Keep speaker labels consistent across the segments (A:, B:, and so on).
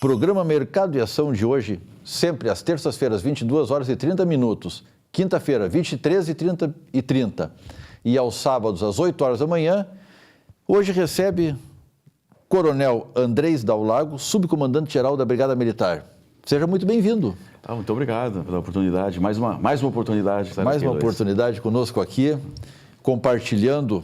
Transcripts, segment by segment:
A: Programa Mercado e Ação de hoje, sempre às terças-feiras, 22 horas e 30 minutos. Quinta-feira, 23 e 30. E aos sábados, às 8 horas da manhã. Hoje recebe Coronel Andrés Daulago, subcomandante-geral da Brigada Militar. Seja muito bem-vindo.
B: Muito obrigado pela oportunidade. Mais uma oportunidade.
A: Mais uma oportunidade conosco aqui, compartilhando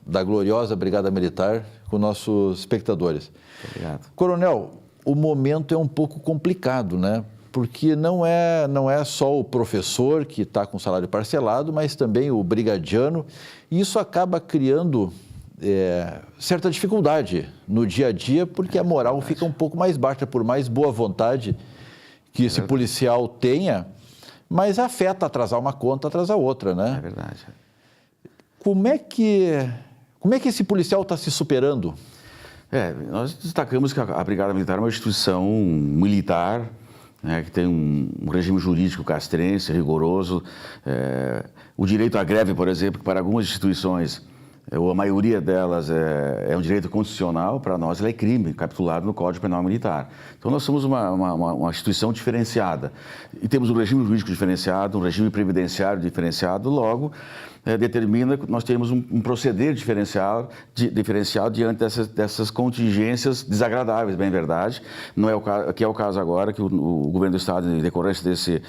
A: da gloriosa Brigada Militar com nossos espectadores.
B: Muito obrigado.
A: Coronel, o momento é um pouco complicado, né? Porque não é só o professor que está com salário parcelado, mas também o brigadiano. E isso acaba criando certa dificuldade no dia a dia, porque a moral fica um pouco mais baixa, por mais boa vontade que esse policial tenha, mas afeta atrasar uma conta, atrasar outra, né?
B: É verdade.
A: Como é que esse policial está se superando?
B: Nós destacamos que a Brigada Militar é uma instituição militar, né, que tem um regime jurídico castrense, rigoroso. O direito à greve, por exemplo, que para algumas instituições, ou a maioria delas é um direito constitucional, para nós ela é crime, capitulado no Código Penal Militar. Então nós somos uma instituição diferenciada. E temos um regime jurídico diferenciado, um regime previdenciário diferenciado, logo determina que nós temos um proceder diferencial diante dessas contingências desagradáveis, bem verdade. Não é o caso, que é o caso agora, que o governo do Estado, em decorrência desse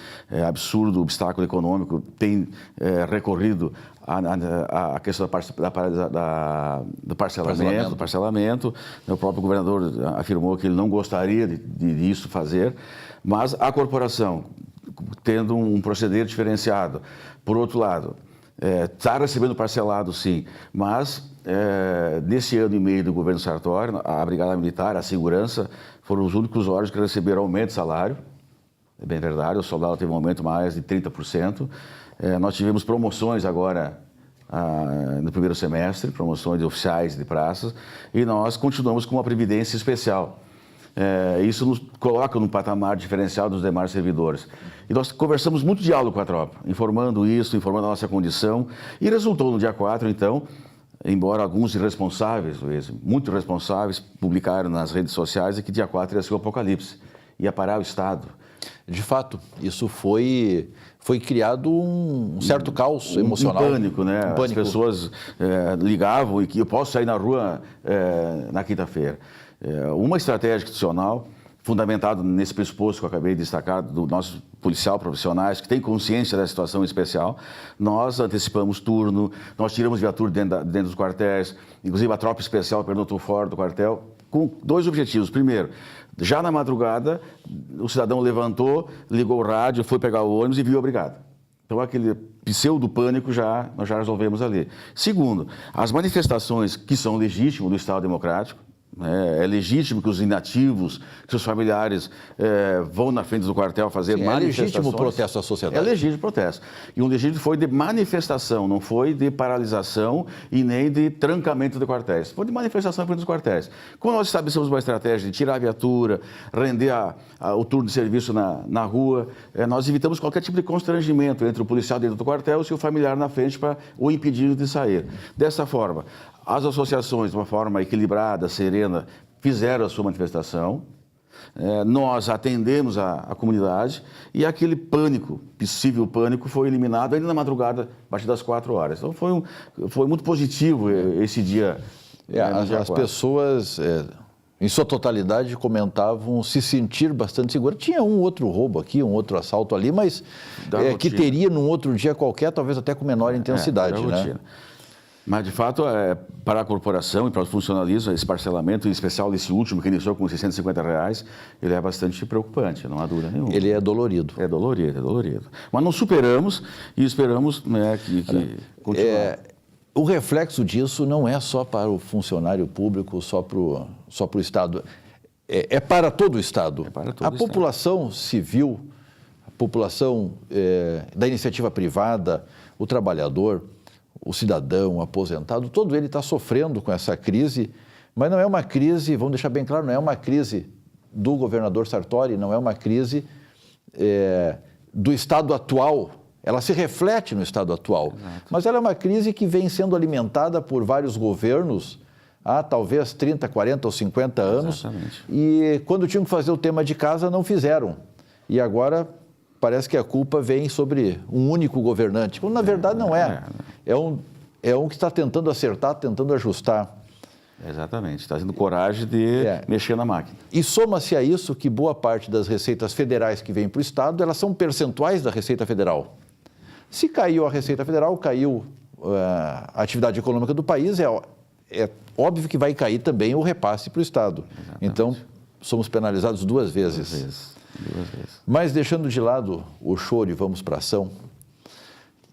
B: absurdo obstáculo econômico, tem recorrido à questão do parcelamento. O próprio governador afirmou que ele não gostaria de isso fazer, mas a corporação, tendo um proceder diferenciado, por outro lado, está recebendo parcelado, sim, mas nesse ano e meio do governo Sartori, a Brigada Militar, a Segurança, foram os únicos órgãos que receberam aumento de salário. É bem verdade, o soldado teve um aumento mais de 30%. Nós tivemos promoções agora no primeiro semestre, promoções de oficiais de praças, e nós continuamos com uma previdência especial. Isso nos coloca num patamar diferencial dos demais servidores. E nós conversamos muito diálogo com a tropa, informando a nossa condição, e resultou no dia 4, então, embora alguns irresponsáveis, muito irresponsáveis, publicaram nas redes sociais que dia 4 ia ser o apocalipse, ia parar o Estado.
A: De fato, isso foi criado um certo caos emocional.
B: Um pânico, né?
A: Um pânico.
B: As pessoas ligavam e que eu posso sair na rua na quinta-feira. Uma estratégia institucional, fundamentada nesse pressuposto que eu acabei de destacar, do nosso policial profissionais, que tem consciência da situação especial, nós antecipamos turno, nós tiramos viatura dentro dos quartéis, inclusive a tropa especial pernotou fora do quartel, com dois objetivos. Primeiro, já na madrugada, o cidadão levantou, ligou o rádio, foi pegar o ônibus e viu a brigada. Então, aquele pseudo-pânico nós já resolvemos ali. Segundo, as manifestações que são legítimas do Estado Democrático, é legítimo que os inativos, que seus familiares vão na frente do quartel fazer manifestações.
A: É legítimo o protesto da sociedade.
B: É legítimo o protesto. E um legítimo foi de manifestação, não foi de paralisação e nem de trancamento de quartéis. Foi de manifestação frente dos quartéis. Quando nós estabelecemos uma estratégia de tirar a viatura, render o turno de serviço na rua, nós evitamos qualquer tipo de constrangimento entre o policial dentro do quartel e o seu familiar na frente para o impedir de sair. Dessa forma, as associações, de uma forma equilibrada, serena, fizeram a sua manifestação. Nós atendemos a comunidade e aquele pânico, possível pânico, foi eliminado ainda na madrugada, a partir das 4 horas. Então foi muito positivo esse dia.
A: As pessoas, em sua totalidade, comentavam se sentir bastante seguras. Tinha um outro roubo aqui, um outro assalto ali, mas que teria num outro dia qualquer, talvez até com menor intensidade, né?
B: Mas, de fato, para a corporação e para os funcionalistas, esse parcelamento, em especial esse último, que iniciou com R$650, ele é bastante preocupante, não há dúvida nenhuma.
A: Ele é dolorido.
B: É dolorido. Mas não superamos e esperamos que continue.
A: O reflexo disso não é só para o funcionário público, só para o Estado. É para todo o Estado. A população civil, a população da iniciativa privada, o trabalhador, o cidadão, o aposentado, todo ele está sofrendo com essa crise, mas não é uma crise, vamos deixar bem claro, não é uma crise do governador Sartori, não é uma crise do Estado atual, ela se reflete no Estado atual, mas ela é uma crise que vem sendo alimentada por vários governos há talvez 30, 40 ou 50 anos.
B: Exatamente.
A: E quando tinham que fazer o tema de casa, não fizeram. E agora parece que a culpa vem sobre um único governante. Quando, na verdade, não é. É um que está tentando acertar, tentando ajustar.
B: Exatamente, está tendo coragem de mexer na máquina.
A: E soma-se a isso que boa parte das receitas federais que vêm para o Estado, elas são percentuais da Receita Federal. Se caiu a Receita Federal, caiu a atividade econômica do país, é óbvio que vai cair também o repasse para o Estado. Exatamente. Então, somos penalizados duas vezes.
B: Duas vezes.
A: Mas, deixando de lado o choro e vamos para a ação,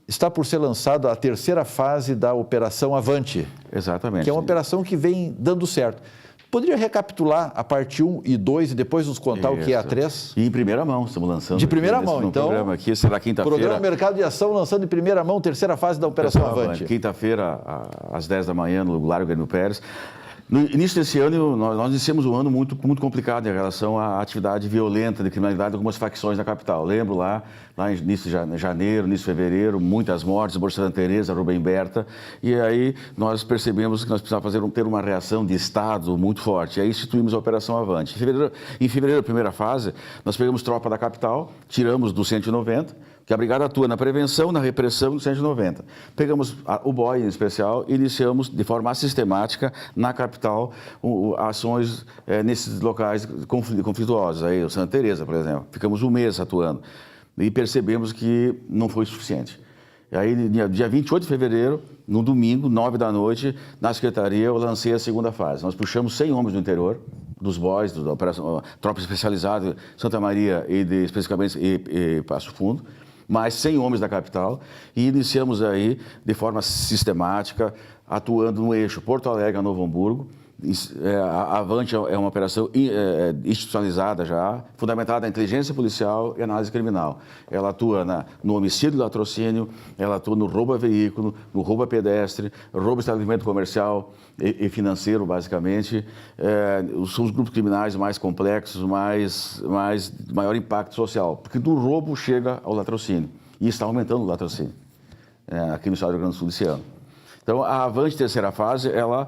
A: está por ser lançada a terceira fase da Operação Avante.
B: Exatamente.
A: Que é uma operação que vem dando certo. Poderia recapitular a parte 1 e 2 e depois nos contar o que é a 3?
B: E em primeira mão, estamos lançando.
A: De primeira mão, então.
B: Programa aqui será quinta-feira.
A: Programa Mercado de Ação lançando em primeira mão, terceira fase da Operação Avante.
B: Quinta-feira, às 10 da manhã, no Largo Grêmio Pérez. No início desse ano, nós iniciamos um ano muito complicado em relação à atividade violenta de criminalidade de algumas facções da capital. Lembro lá no início de janeiro, início de fevereiro, muitas mortes, Borba Santa Teresa, Rubem Berta. E aí nós percebemos que nós precisávamos ter uma reação de Estado muito forte. E aí instituímos a Operação Avante. Em fevereiro, a primeira fase, nós pegamos tropa da capital, tiramos do 190, que a Brigada atua na prevenção, na repressão do 190. Pegamos o BOI em especial e iniciamos de forma sistemática na capital ações nesses locais conflituosos. Aí, o Santa Teresa, por exemplo. Ficamos um mês atuando e percebemos que não foi suficiente. E aí, dia 28 de fevereiro, no domingo, 9 da noite, na Secretaria, eu lancei a segunda fase. Nós puxamos 100 homens do interior, dos BOIs, da Operação Tropa Especializada, Santa Maria e especificamente Passo Fundo, mais 100 homens da capital, e iniciamos aí de forma sistemática, atuando no eixo Porto Alegre a Novo Hamburgo. A Avante é uma operação institucionalizada já, fundamentada na inteligência policial e análise criminal. Ela atua no homicídio e latrocínio, ela atua no roubo a veículo, no roubo a pedestre, roubo a estabelecimento comercial e financeiro, basicamente. São os grupos criminais mais complexos, maior impacto social, porque do roubo chega ao latrocínio, e está aumentando o latrocínio aqui no estado do Rio Grande do Sul esse ano. Então, a Avante, terceira fase, ela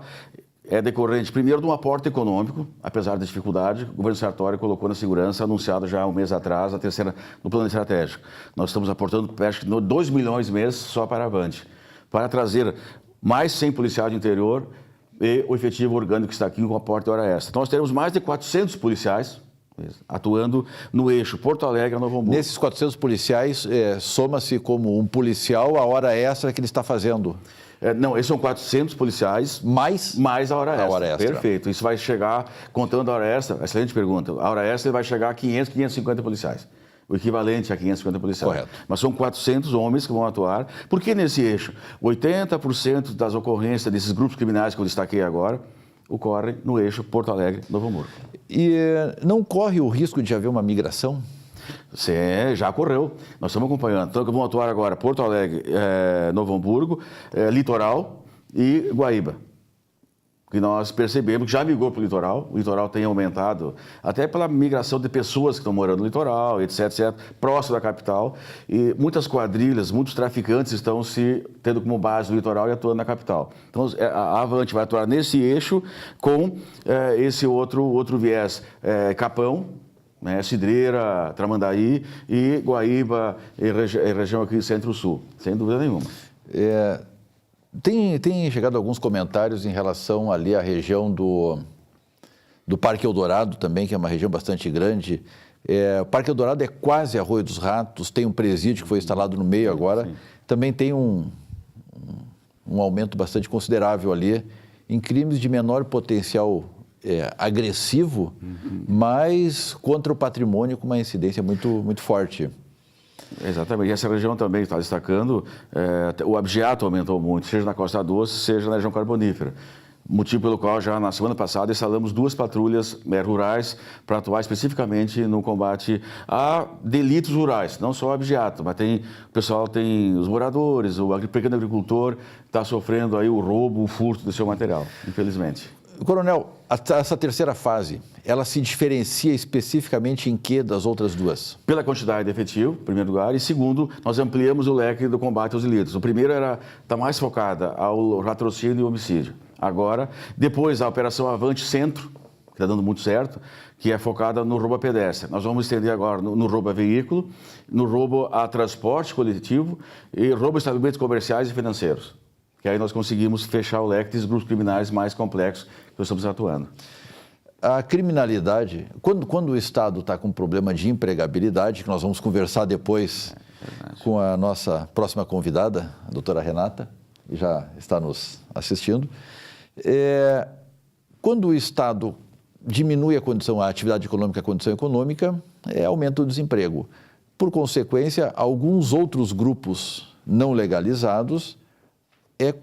B: é decorrente, primeiro, de um aporte econômico, apesar da dificuldade. O governo Sartori colocou na segurança, anunciado já um mês atrás, a terceira no plano estratégico. Nós estamos aportando, acho que 2 milhões mês só para a Avante, para trazer mais 100 policiais do interior e o efetivo orgânico que está aqui com aporte de hora extra. Então, nós teremos mais de 400 policiais atuando no eixo Porto Alegre a Novo Hamburgo.
A: Nesses 400 policiais, soma-se como um policial a hora extra que ele está fazendo?
B: Não, esses são 400 policiais. Mais a hora extra.
A: Hora extra.
B: Perfeito. Isso vai chegar, contando a hora extra, excelente pergunta. A hora extra vai chegar a 500, 550 policiais. O equivalente a 550 policiais.
A: Correto.
B: Mas são 400 homens que vão atuar. Por que nesse eixo? 80% das ocorrências desses grupos criminais que eu destaquei agora ocorrem no eixo Porto Alegre, Novo Hamburgo.
A: E não corre o risco de haver uma migração?
B: Já ocorreu. Nós estamos acompanhando. Então, vamos atuar agora Porto Alegre, Novo Hamburgo, Litoral e Guaíba. Que nós percebemos que já migrou para o litoral tem aumentado, até pela migração de pessoas que estão morando no litoral, etc., próximo da capital. E muitas quadrilhas, muitos traficantes estão se tendo como base o litoral e atuando na capital. Então, a Avante vai atuar nesse eixo com esse outro viés, Capão, Cidreira, Tramandaí e Guaíba e região aqui Centro-Sul, sem dúvida nenhuma.
A: Tem chegado alguns comentários em relação ali à região do Parque Eldorado também, que é uma região bastante grande. O Parque Eldorado é quase Arroio dos Ratos, tem um presídio que foi instalado no meio agora. Sim. Também tem um aumento bastante considerável ali em crimes de menor potencial agressivo, mas contra o patrimônio com uma incidência muito, muito forte.
B: Exatamente. E essa região também está destacando, o abigeato aumentou muito, seja na Costa Doce, seja na região carbonífera. Motivo pelo qual já na semana passada instalamos 2 patrulhas rurais para atuar especificamente no combate a delitos rurais, não só o abigeato, mas o pessoal tem os moradores, o pequeno agricultor está sofrendo aí o roubo, o furto do seu material, infelizmente.
A: Coronel, essa terceira fase, ela se diferencia especificamente em que das outras duas? Pela
B: quantidade de efetivo, em primeiro lugar, e segundo, nós ampliamos o leque do combate aos delitos. O primeiro está mais focada ao latrocínio e homicídio. agora. Depois a Operação Avante Centro, que está dando muito certo, que é focada no roubo a pedestre. Nós vamos estender agora no roubo a veículo, no roubo a transporte coletivo e roubo a estabelecimentos comerciais e financeiros. Que aí nós conseguimos fechar o leque dos grupos criminais mais complexos que nós estamos atuando.
A: A criminalidade, quando o Estado está com problema de empregabilidade, que nós vamos conversar depois com a nossa próxima convidada, a doutora Renata, que já está nos assistindo, quando o Estado diminui a atividade econômica, a condição econômica, aumenta o desemprego. Por consequência, alguns outros grupos não legalizados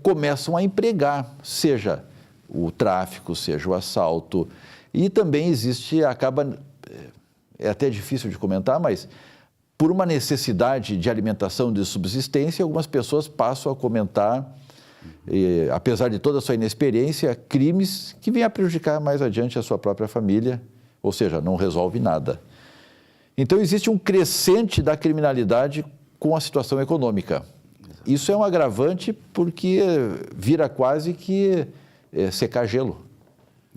A: começam a empregar, seja o tráfico, seja o assalto, e também existe, é até difícil de comentar, mas por uma necessidade de alimentação, de subsistência, algumas pessoas passam a comentar, apesar de toda a sua inexperiência, crimes que vêm a prejudicar mais adiante a sua própria família, ou seja, não resolve nada. Então existe um crescente da criminalidade com a situação econômica. Isso é um agravante porque vira quase que secar gelo.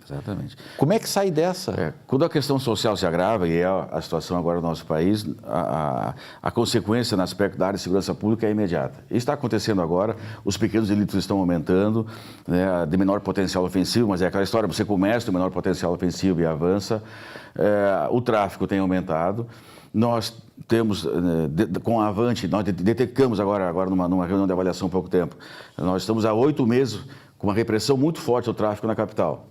B: Exatamente.
A: Como é que sai dessa?
B: Quando a questão social se agrava, e é a situação agora do nosso país, a consequência no aspecto da área de segurança pública é imediata. Isso está acontecendo agora, os pequenos delitos estão aumentando, né, de menor potencial ofensivo, mas é aquela história, você começa do menor potencial ofensivo e avança, o tráfico tem aumentado. Nós temos, com a Avante, nós detectamos agora numa reunião de avaliação há pouco tempo, nós estamos há 8 meses com uma repressão muito forte ao tráfico na capital.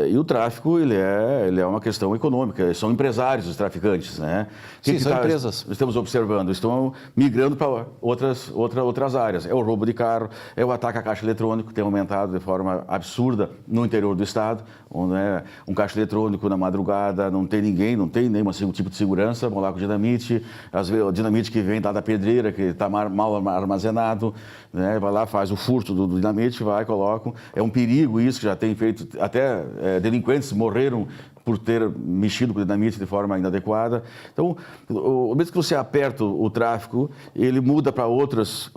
B: E o tráfico, ele é uma questão econômica, são empresários os traficantes, né?
A: Sim, são empresas.
B: Estamos observando, estão migrando para outras áreas. É o roubo de carro, é o ataque a caixa eletrônico, que tem aumentado de forma absurda no interior do estado, onde um caixa eletrônico na madrugada, não tem ninguém, não tem nenhum tipo de segurança, vão lá com dinamite, às vezes o dinamite que vem da pedreira, que está mal armazenado, né? Vai lá, faz o furto do dinamite, vai, colocam. É um perigo isso, que já tem feito, até delinquentes morreram por ter mexido com o dinamite de forma inadequada. Então, mesmo que você aperta o tráfico, ele muda para outras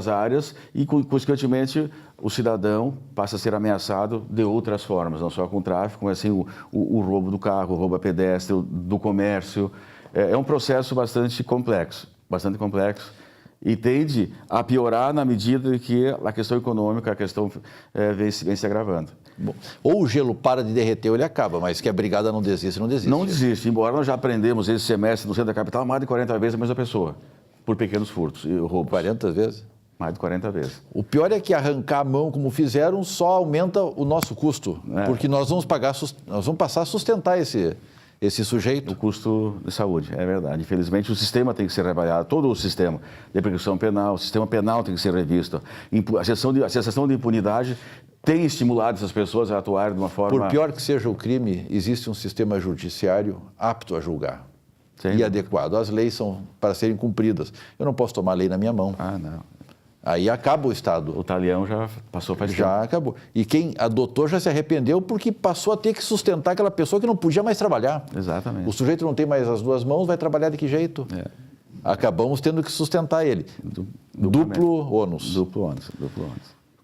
B: áreas e, consequentemente, o cidadão passa a ser ameaçado de outras formas, não só com o tráfico, mas assim, o roubo do carro, o roubo a pedestre, do comércio. É um processo bastante complexo. E tende a piorar na medida que a questão econômica, a questão vem se agravando.
A: Bom, ou o gelo para de derreter ou ele acaba, mas que a brigada não desiste.
B: Não desiste, embora nós já aprendemos esse semestre no centro da capital mais de 40 vezes a mesma pessoa, por pequenos furtos e roubos.
A: 40 vezes?
B: Mais de 40 vezes.
A: O pior é que arrancar a mão como fizeram só aumenta o nosso custo, porque nós vamos passar a sustentar esse sujeito.
B: O custo de saúde, é verdade. Infelizmente, o sistema tem que ser reavaliado, todo o sistema de persecução penal, o sistema penal tem que ser revisto. A sensação de impunidade tem estimulado essas pessoas a atuarem de uma forma...
A: Por pior que seja o crime, existe um sistema judiciário apto a julgar. Sim. E adequado. As leis são para serem cumpridas. Eu não posso tomar a lei na minha mão.
B: Não.
A: Aí acaba o Estado.
B: O talião já passou para
A: Já acabou. E quem adotou já se arrependeu porque passou a ter que sustentar aquela pessoa que não podia mais trabalhar.
B: Exatamente.
A: O sujeito não tem mais as 2 mãos, vai trabalhar de que jeito? Acabamos tendo que sustentar ele. Duplo ônus.
B: Duplo ônus.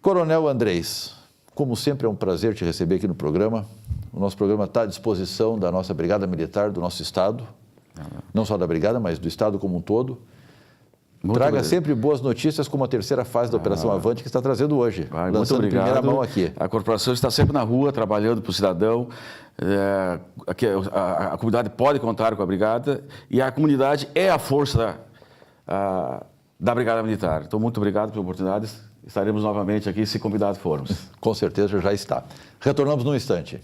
A: Coronel Andrés, como sempre é um prazer te receber aqui no programa. O nosso programa está à disposição da nossa Brigada Militar, do nosso Estado. Não só da Brigada, mas do Estado como um todo. Traga sempre boas notícias, como a 3ª fase da Operação Avante que está trazendo hoje.
B: Muito obrigado.
A: Primeira mão aqui.
B: A corporação está sempre na rua, trabalhando para o cidadão. A comunidade pode contar com a Brigada e a comunidade é a força da Brigada Militar. Então, muito obrigado pela oportunidade. Estaremos novamente aqui, se convidados formos.
A: Com certeza já está. Retornamos num instante.